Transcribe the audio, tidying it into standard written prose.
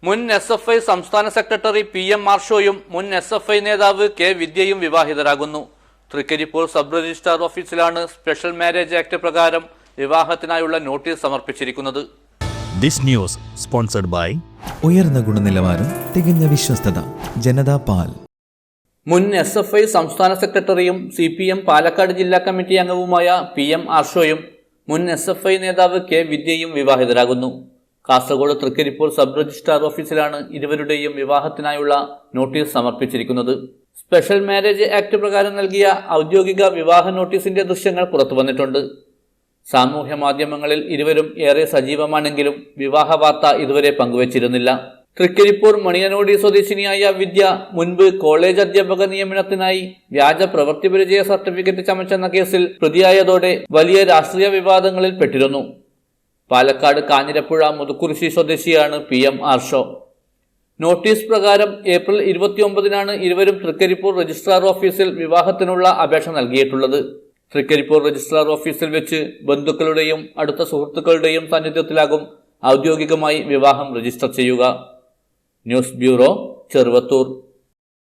മുൻ SFI സംസ്ഥാന secretary PM മാർഷോയും മുൻ SFI നേതാവ് K വിദ്യയും വിവാഹിതരാകുന്നു. തൃക്കരിപ്പൂർ സബ് രജിസ്ട്രാർ ഓഫീസിലാണ് സ്പെഷ്യൽ മാരേജ് ആക്ട് പ്രകാരം വിവാഹത്തിനായുള്ള നോട്ടീസ് സമർപ്പിച്ചിരിക്കുന്നത്. ദിസ് ന്യൂസ് സ്പോൺസർഡ് ബൈ ഉയർന്ന ഗുണനിലവാരം, തികഞ്ഞ വിശ്വസ്തത, ജനതാ പാൽ. മുൻ SFI സംസ്ഥാന സെക്രട്ടറിയും CPM പാലക്കാട് ജില്ലാ കമ്മിറ്റി അംഗവുമായ PM മാർഷോയും മുൻ SFI നേതാവ് K വിദ്യയും വിവാഹിതരാകുന്നു. കാസർഗോഡ് തൃക്കരിപ്പൂർ സബ് രജിസ്ട്രാർ ഓഫീസിലാണ് ഇരുവരുടെയും വിവാഹത്തിനായുള്ള നോട്ടീസ് സമർപ്പിച്ചിരിക്കുന്നത്. സ്പെഷ്യൽ മാരേജ് ആക്ട് പ്രകാരം നൽകിയ ഔദ്യോഗിക വിവാഹ നോട്ടീസിന്റെ ദൃശ്യങ്ങൾ പുറത്തു വന്നിട്ടുണ്ട്. സാമൂഹ്യ മാധ്യമങ്ങളിൽ ഇരുവരും ഏറെ സജീവമാണെങ്കിലും വിവാഹ വാർത്ത ഇതുവരെ പങ്കുവച്ചിരുന്നില്ല. തൃക്കരിപ്പൂർ മണിയനോടി സ്വദേശിനിയായ വിദ്യ മുൻപ് കോളേജ് അധ്യാപക നിയമനത്തിനായി വ്യാജ പ്രവൃത്തി പരിചയ സർട്ടിഫിക്കറ്റ് ചമച്ചെന്ന കേസിൽ പ്രതിയായതോടെ വലിയ രാഷ്ട്രീയ വിവാദങ്ങളിൽ പെട്ടിരുന്നു. പാലക്കാട് കാഞ്ഞിരപ്പുഴ മുതുക്കുറിശി സ്വദേശിയാണ് PM മാർഷോ. നോട്ടീസ് പ്രകാരം ഏപ്രിൽ 29-നാണ് ഇരുവരും തൃക്കരിപ്പൂർ രജിസ്ട്രാർ ഓഫീസിൽ വിവാഹത്തിനുള്ള അപേക്ഷ നൽകിയിട്ടുള്ളത്. തൃക്കരിപ്പൂർ രജിസ്ട്രാർ ഓഫീസിൽ വെച്ച് ബന്ധുക്കളുടെയും അടുത്ത സുഹൃത്തുക്കളുടെയും സാന്നിധ്യത്തിലാകും ഔദ്യോഗികമായി വിവാഹം രജിസ്റ്റർ ചെയ്യുക. News bureau, Cheruvathur.